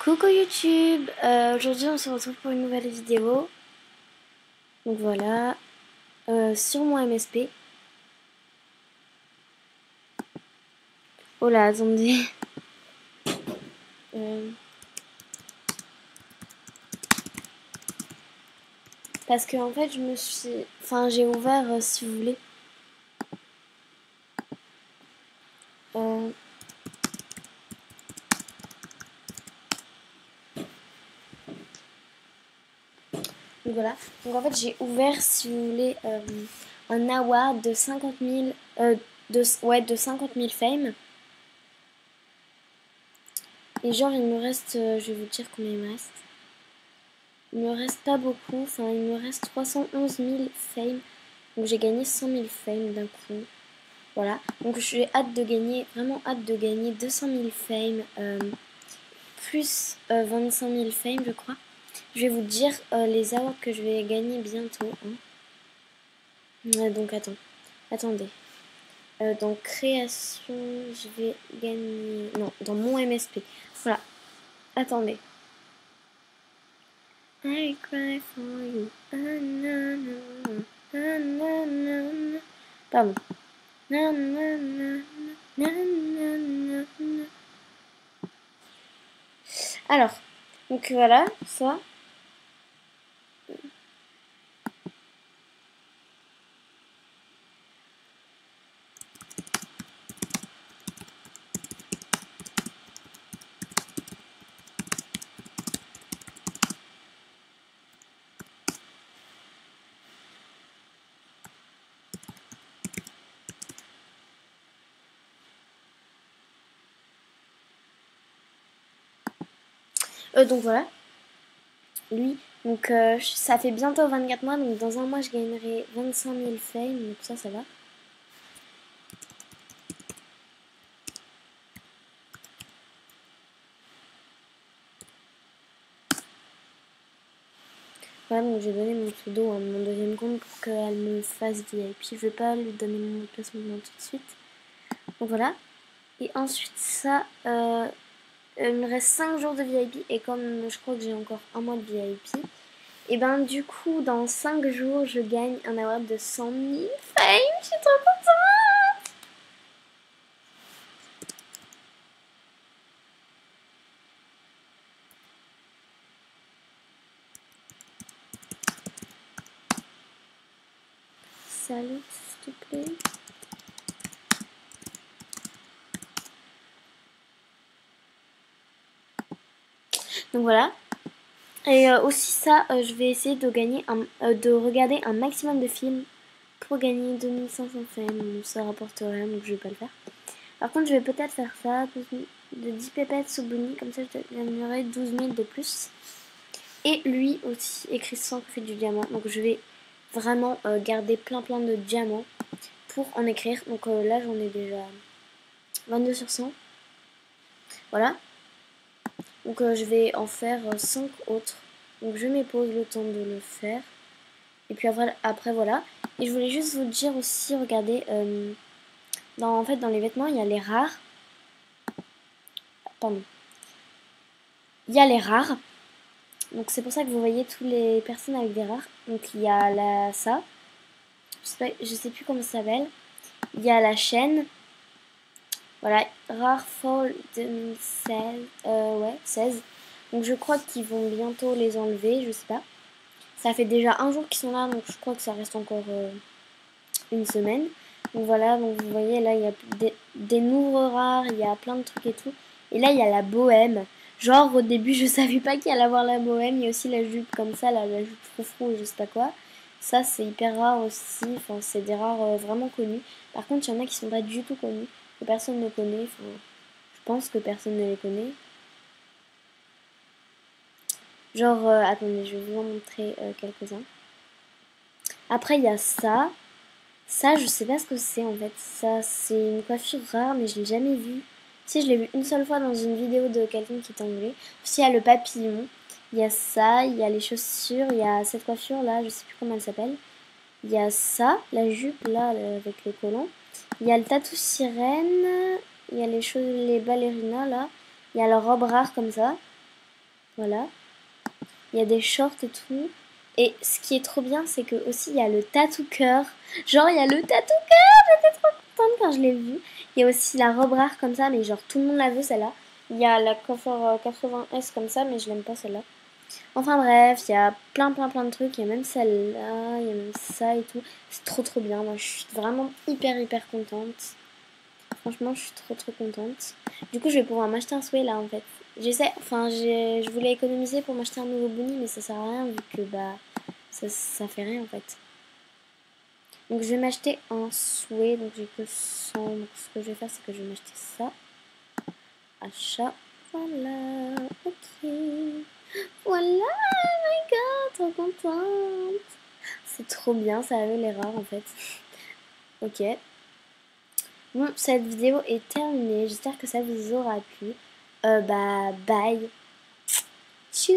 Coucou YouTube, aujourd'hui on se retrouve pour une nouvelle vidéo. Donc voilà, sur mon MSP. Oh là, attendez. Parce que en fait je me suis... Enfin j'ai ouvert si vous voulez. Donc voilà, donc en fait j'ai ouvert si vous voulez un award de 50 000... de 50 000 fame. Et genre il me reste, je vais vous dire combien il me reste. Il me reste pas beaucoup, enfin il me reste 311 000 fame. Donc j'ai gagné 100 000 fame d'un coup. Voilà, donc j'ai hâte de gagner, vraiment hâte de gagner 200 000 fame, plus 25 000 fame je crois. Je vais vous dire les awards que je vais gagner bientôt. Donc attendez. Dans création, je vais gagner... Non, dans mon MSP. Voilà, attendez. I cry for you. Pardon. Alors, donc voilà, ça. Donc voilà, lui, donc ça fait bientôt 24 mois, donc dans un mois je gagnerai 25 000 fame, donc ça va. Voilà, donc j'ai donné mon pseudo à mon deuxième compte pour qu'elle me fasse VIP. Je vais pas lui donner mon mot de passe maintenant tout de suite. Donc voilà. Et ensuite ça, il me reste 5 jours de VIP et comme je crois que j'ai encore un mois de VIP, et ben du coup dans 5 jours je gagne un award de 100 000 fame. Je suis trop contente. Salut s'il te plaît. Donc voilà. Et aussi ça, je vais essayer de gagner de regarder un maximum de films pour gagner 2500 fame. Ça rapporte rien, donc je vais pas le faire. Par contre, je vais peut-être faire ça, de 10 pépettes sous Bunny, comme ça je gagnerai 12 000 de plus. Et lui aussi, et Christian qui fait du diamant. Donc je vais vraiment garder plein de diamants pour en écrire. Donc là j'en ai déjà 22 sur 100. Voilà. Donc je vais en faire 5 autres. Donc je me pose le temps de le faire. Et puis après voilà. Et je voulais juste vous dire aussi, regardez, en fait dans les vêtements il y a les rares. Pardon. Il y a les rares. Donc c'est pour ça que vous voyez toutes les personnes avec des rares. Donc il y a ça. Je sais plus comment ça s'appelle. Il y a la chaîne. Voilà, Rare Fall 2016. Ouais, 16. Donc je crois qu'ils vont bientôt les enlever, je sais pas. Ça fait déjà un jour qu'ils sont là, donc je crois que ça reste encore une semaine. Donc voilà, donc vous voyez là, il y a des nouveaux rares, il y a plein de trucs et tout. Et là, il y a la bohème. Genre, au début, je savais pas qu'il allait avoir la bohème. Il y a aussi la jupe comme ça, là, la jupe froufrou, je sais pas quoi. Ça, c'est hyper rare aussi. Enfin, c'est des rares vraiment connus. Par contre, il y en a qui sont pas du tout connus, que personne ne connaît. Enfin, je pense que personne ne les connaît. Genre, attendez, je vais vous en montrer quelques-uns. Après, il y a ça. Ça, je sais pas ce que c'est en fait. Ça, c'est une coiffure rare, mais je l'ai jamais vue. Si, je l'ai vue une seule fois dans une vidéo de quelqu'un qui t'engueulait. Aussi, il y a le papillon. Il y a ça, il y a les chaussures, il y a cette coiffure là, je sais plus comment elle s'appelle. Il y a ça, la jupe là, avec le collant. Il y a le tatou sirène. Il y a les ballerinas là. Il y a la robe rare comme ça. Voilà. Il y a des shorts et tout. Et ce qui est trop bien, c'est que aussi il y a le tatou cœur. Genre, il y a le tatou cœur. J'étais trop contente quand je l'ai vu. Il y a aussi la robe rare comme ça, mais genre tout le monde la veut celle-là. Il y a la coiffeur 80S comme ça, mais je l'aime pas celle-là. Enfin bref, il y a plein de trucs. Il y a même celle-là, il y a même ça et tout. C'est trop bien. Moi, je suis vraiment hyper contente. Franchement, je suis trop contente. Du coup, je vais pouvoir m'acheter un souhait là en fait. Je voulais économiser pour m'acheter un nouveau boonie, mais ça sert à rien vu que bah ça fait rien en fait. Donc je vais m'acheter un souhait, donc j'ai que 100. Donc ce que je vais faire, c'est que je vais m'acheter ça. Achat. Voilà. Ok. Voilà, oh my god, trop contente. C'est trop bien, ça avait l'air rare en fait. Ok. Bon, cette vidéo est terminée. J'espère que ça vous aura plu. Bye. Tchou.